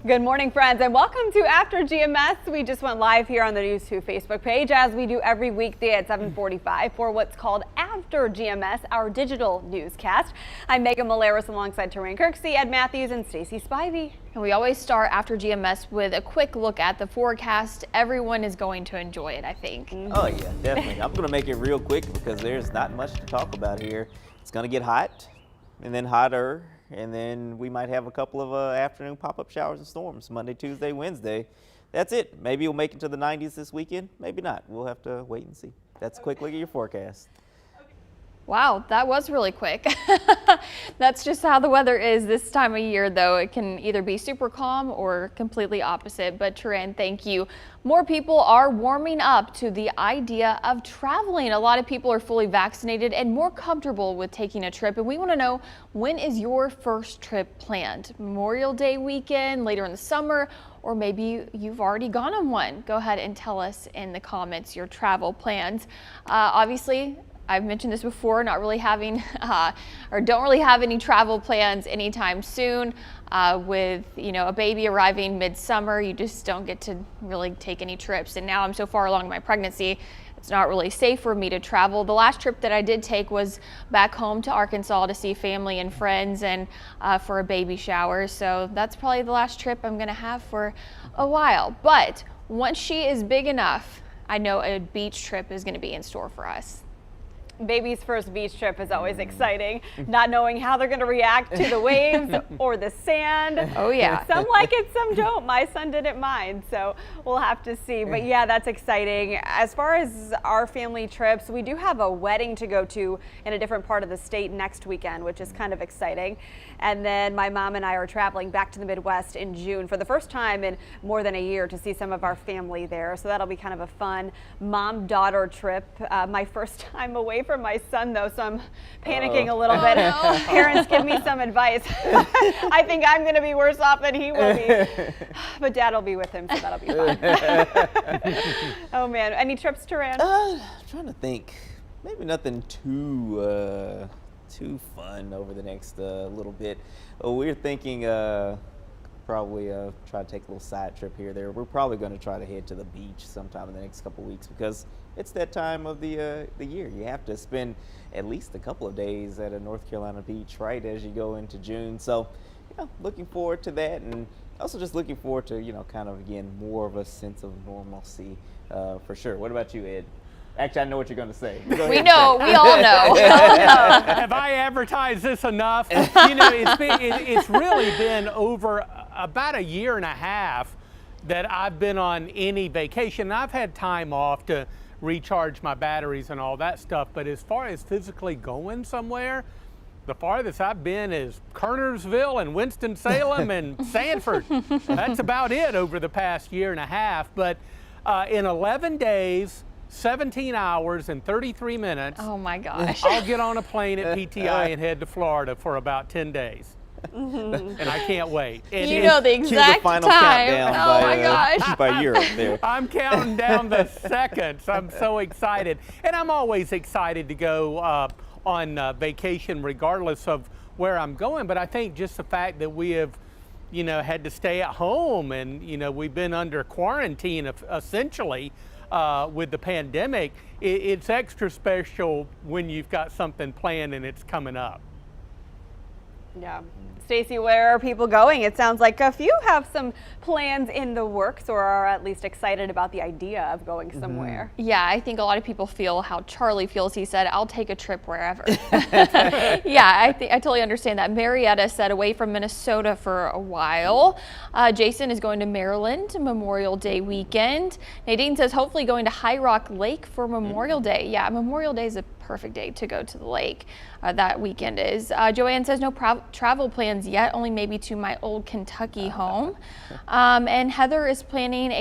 Good morning, friends, and welcome to After GMS. We just went live here on the News 2 Facebook page, as we do every weekday at 7:45 for what's called After GMS, our digital newscast. I'm Megan Malaris alongside Terrain Kirksey, Ed Matthews, and Stacy Spivey. And we always start After GMS with a quick look at the forecast. Everyone is going to enjoy it, I think. Oh yeah, definitely. I'm going to make it real quick because there's not much to talk about here. It's going to get hot and then hotter. And then we might have a couple of afternoon pop-up showers and storms Monday, Tuesday, Wednesday. That's it. Maybe we'll make it to the 90s this weekend. Maybe not. We'll have to wait and see. That's a quick look at your forecast. Wow, that was really quick. That's just how the weather is this time of year, though. It can either be super calm or completely opposite. But Triad, thank you. More people are warming up to the idea of traveling. A lot of people are fully vaccinated and more comfortable with taking a trip. And we want to know, when is your first trip planned? Memorial Day weekend, later in the summer, or maybe you've already gone on one. Go ahead and tell us in the comments your travel plans. Obviously, I've mentioned this before, not really having or don't really have any travel plans anytime soon. With a baby arriving midsummer, you just don't get to really take any trips. And now I'm so far along in my pregnancy, it's not really safe for me to travel. The last trip that I did take was back home to Arkansas to see family and friends and for a baby shower. So that's probably the last trip I'm gonna have for a while. But once she is big enough, I know a beach trip is gonna be in store for us. Baby's first beach trip is always exciting, not knowing how they're going to react to the waves or the sand. Oh yeah. Some like it, some don't. My son didn't mind, so we'll have to see. But yeah, that's exciting. As far as our family trips, we do have a wedding to go to in a different part of the state next weekend, which is kind of exciting. And then my mom and I are traveling back to the Midwest in June for the first time in more than a year to see some of our family there. So that'll be kind of a fun mom-daughter trip. My first time away from my son, though, so I'm panicking a little bit. No. Parents, give me some advice. I think I'm going to be worse off than he will be. But Dad will be with him, so that'll be fun. Oh, man. Any trips, Turan? Trying to think. Maybe nothing too fun over the next little bit. We're thinking probably try to take a little side trip here or there. We're probably going to try to head to the beach sometime in the next couple weeks because it's that time of the year. You have to spend at least a couple of days at a North Carolina beach right as you go into June. So, looking forward to that, and also just looking forward to, kind of, again, more of a sense of normalcy for sure. What about you, Ed? Actually, I know what you're going to say. We know. We all know. Have I advertised this enough? It's really been over about a year and a half that I've been on any vacation. I've had time off to recharge my batteries and all that stuff, but as far as physically going somewhere, the farthest I've been is Kernersville and Winston-Salem and Sanford. That's about it over the past year and a half. But in 11 days, 17 hours and 33 minutes. Oh my gosh. I'll get on a plane at PTI and head to Florida for about 10 days. And I can't wait. And you know the exact final time. countdown Oh my gosh. by Europe there. I'm counting down the seconds. I'm so excited. And I'm always excited to go on vacation regardless of where I'm going. But I think just the fact that we have had to stay at home and we've been under quarantine essentially with the pandemic, it's extra special when you've got something planned and it's coming up. Yeah. Stacy, where are people going? It sounds like a few have some plans in the works or are at least excited about the idea of going somewhere. Yeah, I think a lot of people feel how Charlie feels. He said, I'll take a trip wherever. Yeah, I totally understand that. Marietta said away from Minnesota for a while. Jason is going to Maryland Memorial Day weekend. Nadine says hopefully going to High Rock Lake for Memorial Day. Yeah, Memorial Day is a perfect day to go to the lake. That weekend is. Joanne says no travel plans yet, only maybe to my old Kentucky home. And Heather is planning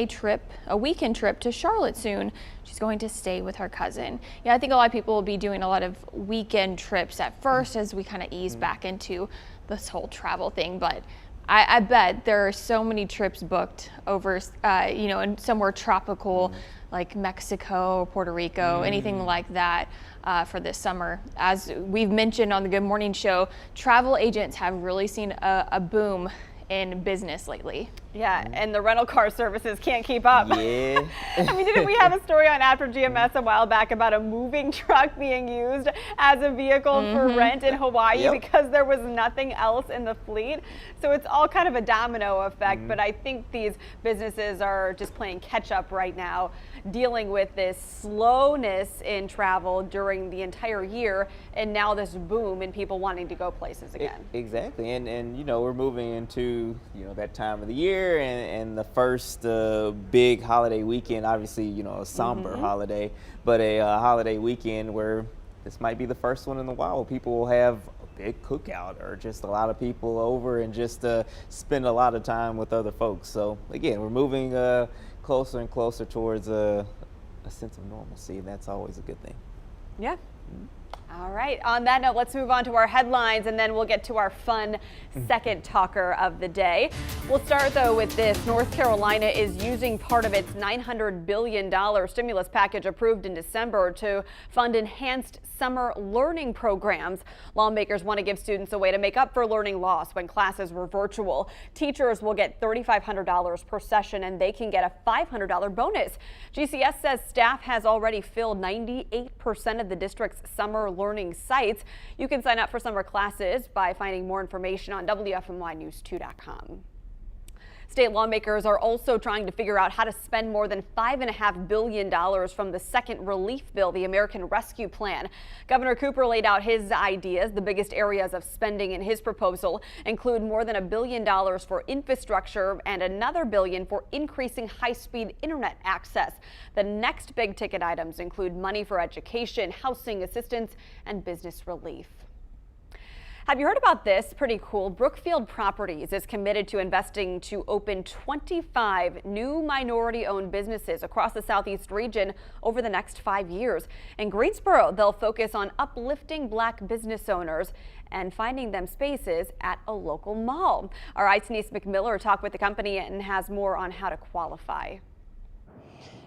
a weekend trip to Charlotte soon. She's going to stay with her cousin. Yeah, I think a lot of people will be doing a lot of weekend trips at first as we kind of ease back into this whole travel thing. But I bet there are so many trips booked over, in somewhere tropical like Mexico, Puerto Rico, anything like that for this summer. As we've mentioned on the Good Morning Show, travel agents have really seen a boom in business lately. Yeah, and the rental car services can't keep up. Yeah. I mean, didn't we have a story on After GMS a while back about a moving truck being used as a vehicle for rent in Hawaii because there was nothing else in the fleet? So it's all kind of a domino effect, but I think these businesses are just playing catch up right now, dealing with this slowness in travel during the entire year, and now this boom in people wanting to go places again. Exactly, and you know, we're moving into, you know, that time of the year and the first big holiday weekend, obviously, you know, a somber holiday, but a holiday weekend where this might be the first one in a while where people will have a big cookout or just a lot of people over and just spend a lot of time with other folks. So again, we're moving closer and closer towards a sense of normalcy, and that's always a good thing. Yeah. All right, on that note, let's move on to our headlines, and then we'll get to our fun second talker of the day. We'll start, though, with this. North Carolina is using part of its $900 billion stimulus package approved in December to fund enhanced summer learning programs. Lawmakers want to give students a way to make up for learning loss when classes were virtual. Teachers will get $3,500 per session, and they can get a $500 bonus. GCS says staff has already filled 98% of the district's summer learning sites. You can sign up for summer classes by finding more information on WFMYnews2.com. State lawmakers are also trying to figure out how to spend more than $5.5 billion from the second relief bill, the American Rescue Plan. Governor Cooper laid out his ideas. The biggest areas of spending in his proposal include more than $1 billion for infrastructure and another $1 billion for increasing high-speed internet access. The next big ticket items include money for education, housing assistance, and business relief. Have you heard about this? Pretty cool. Brookfield Properties is committed to investing to open 25 new minority-owned businesses across the Southeast region over the next 5 years. In Greensboro, they'll focus on uplifting Black business owners and finding them spaces at a local mall. Our Denise McMillan talked with the company and has more on how to qualify.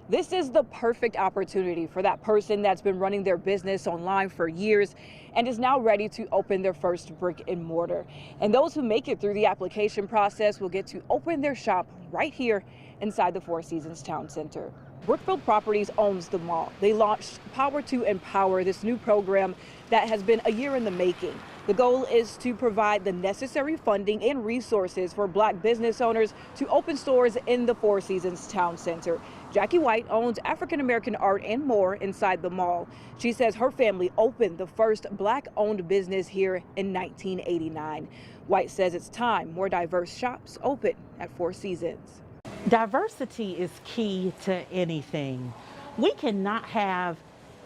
This is the perfect opportunity for that person that's been running their business online for years and is now ready to open their first brick and mortar. And those who make it through the application process will get to open their shop right here inside the Four Seasons Town Center. Brookfield Properties owns the mall. They launched Power to Empower, this new program that has been a year in the making. The goal is to provide the necessary funding and resources for Black business owners to open stores in the Four Seasons Town Center. Jackie White owns African American art and more inside the mall. She says her family opened the first Black-owned business here in 1989. White says it's time more diverse shops open at Four Seasons. Diversity is key to anything. We cannot have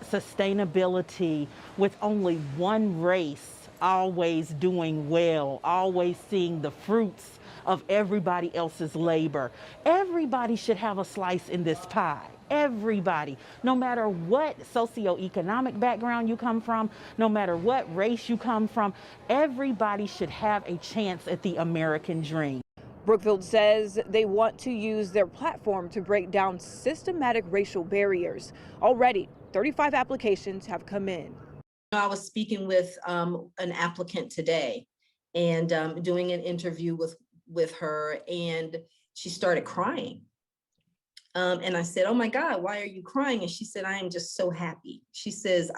sustainability with only one race always doing well, always seeing the fruits of everybody else's labor. Everybody should have a slice in this pie. Everybody, no matter what socioeconomic background you come from, no matter what race you come from, everybody should have a chance at the American dream. Brookfield says they want to use their platform to break down systematic racial barriers. Already, 35 applications have come in. I was speaking with an applicant today and doing an interview with her, and she started crying. And I said, "Oh my God, why are you crying?" And she said, "I am just so happy." She says,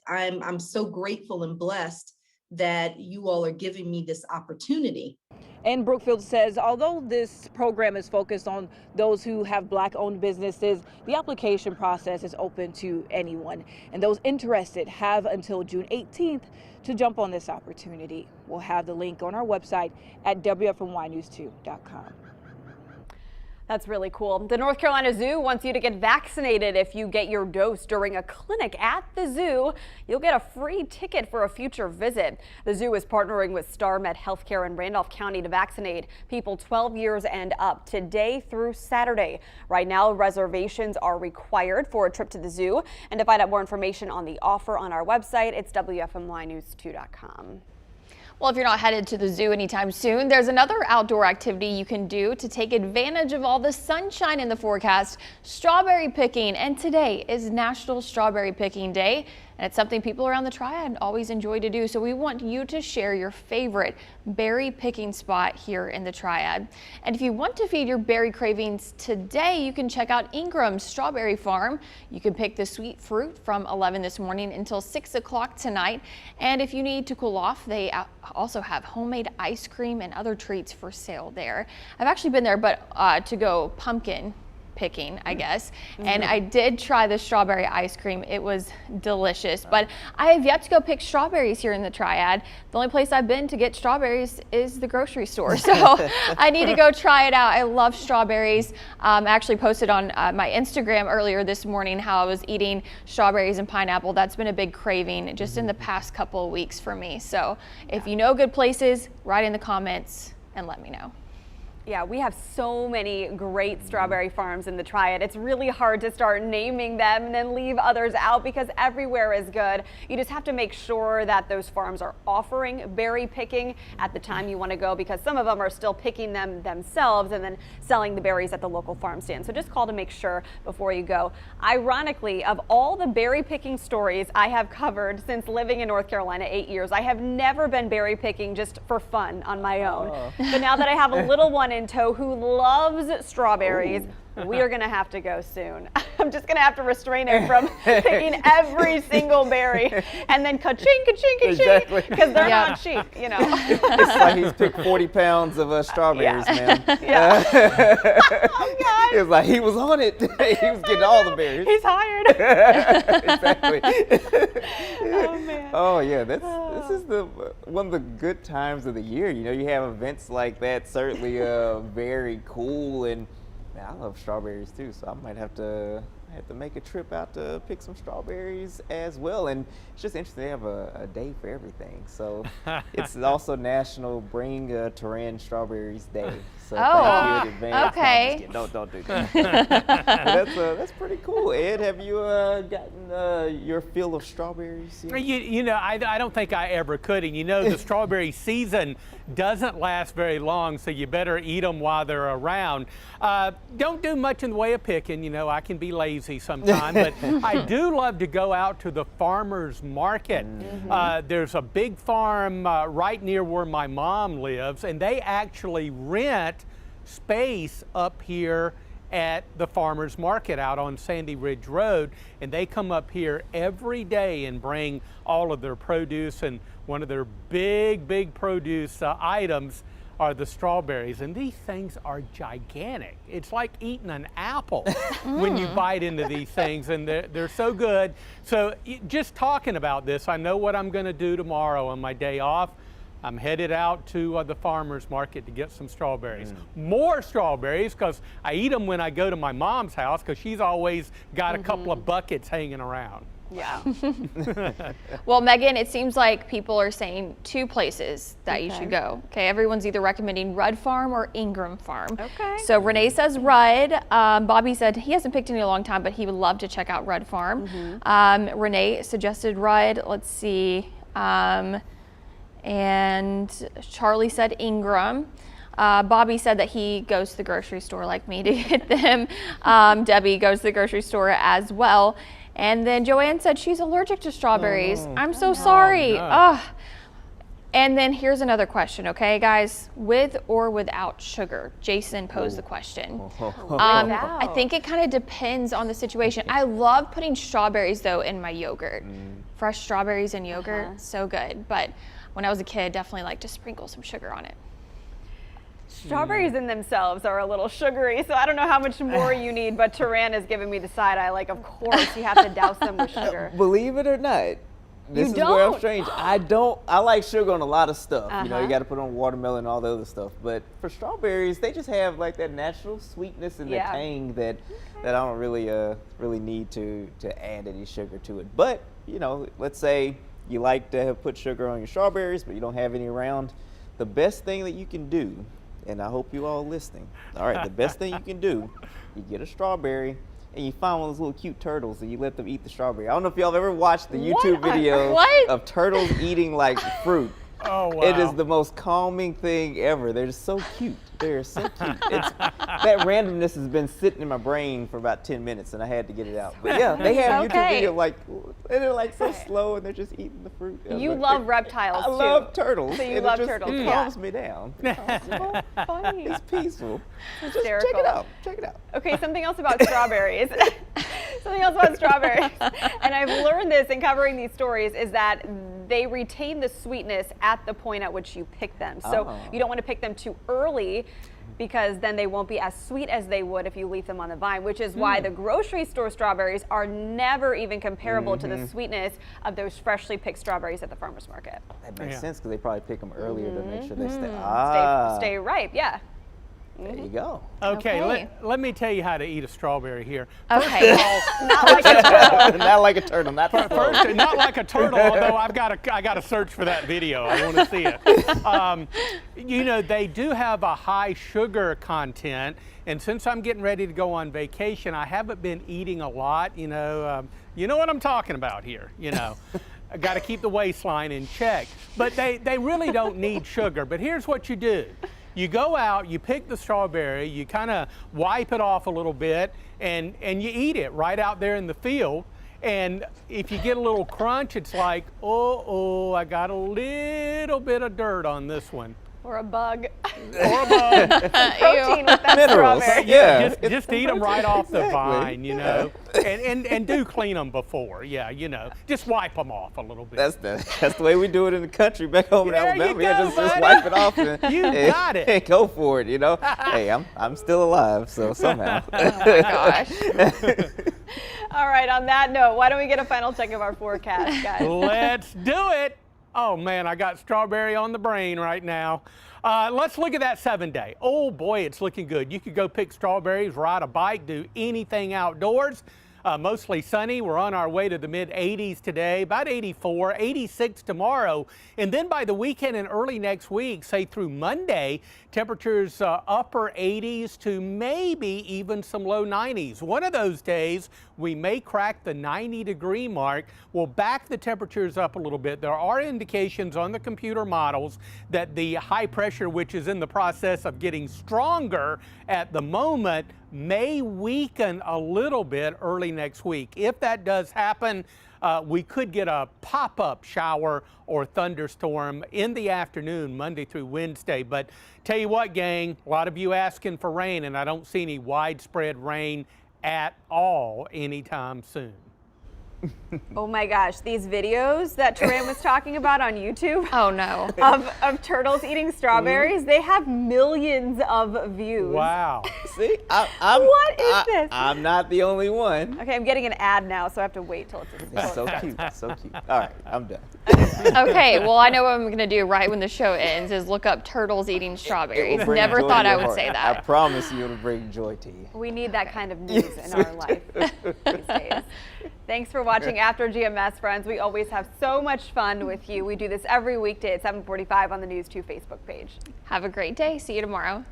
I'm so grateful and blessed that you all are giving me this opportunity. And Brookfield says although this program is focused on those who have Black-owned businesses, the application process is open to anyone. And those interested have until June 18th to jump on this opportunity. We'll have the link on our website at WFMYnews2.com. That's really cool. The North Carolina Zoo wants you to get vaccinated. If you get your dose during a clinic at the zoo, you'll get a free ticket for a future visit. The zoo is partnering with StarMed Healthcare in Randolph County to vaccinate people 12 years and up today through Saturday. Right now, reservations are required for a trip to the zoo. And to find out more information on the offer on our website, it's WFMYnews2.com. Well, if you're not headed to the zoo anytime soon, there's another outdoor activity you can do to take advantage of all the sunshine in the forecast: strawberry picking. And today is National Strawberry Picking Day. And it's something people around the Triad always enjoy to do. So we want you to share your favorite berry picking spot here in the Triad. And if you want to feed your berry cravings today, you can check out Ingram's Strawberry Farm. You can pick the sweet fruit from 11 this morning until 6 o'clock tonight. And if you need to cool off, they also have homemade ice cream and other treats for sale there. I've actually been there, but to go pumpkin picking, I guess. And I did try the strawberry ice cream. It was delicious, but I have yet to go pick strawberries here in the Triad. The only place I've been to get strawberries is the grocery store. So I need to go try it out. I love strawberries. I actually posted on my Instagram earlier this morning how I was eating strawberries and pineapple. That's been a big craving just in the past couple of weeks for me. So if you know good places, write in the comments and let me know. Yeah, we have so many great strawberry farms in the Triad. It's really hard to start naming them and then leave others out because everywhere is good. You just have to make sure that those farms are offering berry picking at the time you want to go, because some of them are still picking them themselves and then selling the berries at the local farm stand. So just call to make sure before you go. Ironically, of all the berry picking stories I have covered since living in North Carolina 8 years, I have never been berry picking just for fun on my own. But now that I have a little one in tow who loves strawberries, we are going to have to go soon. I'm just going to have to restrain him from picking every single berry and then ka-ching, ka-ching, ka-ching, because they're not cheap, you know. It's like he's picked 40 pounds of strawberries, man. Oh, God. It was like he was on it. He was getting all the berries. He's hired. Exactly. Oh, man. Oh, yeah. This is one of the good times of the year. You know, you have events like that. Certainly very cool, and man, I love strawberries too, so I might have to make a trip out to pick some strawberries as well. And it's just interesting, they have a day for everything. So it's also National Bring Triad Strawberries Day. So thank you in advance. Okay. No, don't do that. That's pretty cool. Ed, have you gotten your fill of strawberries yet? You know, I don't think I ever could. And you know, the strawberry season doesn't last very long, so you better eat them while they're around. Don't do much in the way of picking. You know, I can be lazy sometimes, but I do love to go out to the farmer's market. There's a big farm right near where my mom lives, and they actually rent space up here at the farmer's market out on Sandy Ridge Road, and they come up here every day and bring all of their produce, and one of their big produce items are the strawberries, and these things are gigantic. It's like eating an apple when you bite into these things, and they're so good. So just talking about this, I know what I'm going to do tomorrow on my day off. I'm headed out to the farmer's market to get some strawberries. More strawberries, because I eat them when I go to my mom's house, because she's always got a couple of buckets hanging around. Yeah. Well, Megan, it seems like people are saying two places that you should go. Okay, everyone's either recommending Rudd Farm or Ingram Farm. Okay. So Renee says Rudd. Bobby said he hasn't picked any in a long time, but he would love to check out Rudd Farm. Renee suggested Rudd. Let's see. And Charlie said Ingram. Bobby said that he goes to the grocery store like me to get them. Debbie goes to the grocery store as well. And then Joanne said she's allergic to strawberries. I'm so sorry. No. And then here's another question, okay, guys? With or without sugar? Jason posed the question. I think it kind of depends on the situation. I love putting strawberries, though, in my yogurt. Fresh strawberries in yogurt, so good. But when I was a kid, definitely like to sprinkle some sugar on it. Strawberries in themselves are a little sugary, so I don't know how much more you need, but Taran has given me the side eye, like, of course you have to douse them with sugar. Believe it or not, this is where I'm strange. I like sugar on a lot of stuff. You know, you got to put on watermelon and all the other stuff. But for strawberries, they just have like that natural sweetness and the tang that I don't really need to add any sugar to it. But, you know, let's say you like to put sugar on your strawberries, but you don't have any around. The best thing that you can do, and I hope you all listening. All right, the best thing you can do, you get a strawberry and you find one of those little cute turtles and you let them eat the strawberry. I don't know if y'all have ever watched the YouTube video of turtles eating like fruit. Oh, wow. It is the most calming thing ever. They're just so cute. They're so cute. That randomness has been sitting in my brain for about 10 minutes, and I had to get it out. But yeah, they have YouTube Okay. video and they're like so slow, and they're just eating the fruit. You love reptiles I too. love turtles. So you and love it just, turtles, It yeah. calms me down. So funny. It's peaceful. Just check Hysterical. it out. Check it out. Okay, something else about strawberries. Something else about strawberries. And I've learned this in covering these stories is that they retain the sweetness at the point at which you pick them. So you don't want to pick them too early because then they won't be as sweet as they would if you leave them on the vine, which is why the grocery store strawberries are never even comparable to the sweetness of those freshly picked strawberries at the farmer's market. That makes sense because they probably pick them earlier to make sure they stay. Stay ripe, yeah. There you go. Okay, Okay. let me tell you how to eat a strawberry here. Okay. Not like a turtle. Not like a turtle. Not First, not like a turtle, although I got to search for that video. I want to see it. You know, they do have a high sugar content, and since I'm getting ready to go on vacation, I haven't been eating a lot. You know what I'm talking about here. You know, I got to keep the waistline in check. But they really don't need sugar. But here's what you do. You go out, you pick the strawberry, you kind of wipe it off a little bit, and you eat it right out there in the field. And if you get a little crunch, it's like, I got a little bit of dirt on this one. Or a bug. Or a bug. Protein with that Minerals. strawberry. Yeah. Just eat them right off the Exactly. vine, you know. And do clean them before, yeah, you know. Just wipe them off a little bit. That's the way we do it in the country back home in There you Alabama. go, Just buddy. wipe it off and You got it. and go for it, you know. Hey, I'm still alive, so somehow. Oh my gosh. All right, on that note, why don't we get a final check of our forecast, guys? Let's do it. Oh man, I got strawberry on the brain right now. Let's look at that 7-day. Oh boy, it's looking good. You could go pick strawberries, ride a bike, do anything outdoors. Mostly sunny. We're on our way to the mid 80s today, about 84, 86 tomorrow. And then by the weekend and early next week, say through Monday, temperatures upper 80s to maybe even some low 90s. One of those days, we may crack the 90-degree mark. We'll back the temperatures up a little bit. There are indications on the computer models that the high pressure, which is in the process of getting stronger at the moment, may weaken a little bit early next week. If that does happen, we could get a pop-up shower or thunderstorm in the afternoon, Monday through Wednesday. But tell you what, gang, a lot of you asking for rain, and I don't see any widespread rain at all anytime soon. Oh my gosh, these videos that Triad was talking about on YouTube Oh no. of turtles eating strawberries, they have millions of views. Wow. See, What is this? I'm not the only one. Okay, I'm getting an ad now, so I have to wait till it's It's so cute, so cute. All right, I'm done. Okay, well, I know what I'm going to do right when the show ends is look up turtles eating It strawberries. will bring Never joy thought to I your would heart. say I that. promise you it'll bring joy to you. We need that kind of news in our life these days. Thanks for watching After GMS, friends. We always have so much fun with you. We do this every weekday at 7:45 on the News 2 Facebook page. Have a great day. See you tomorrow.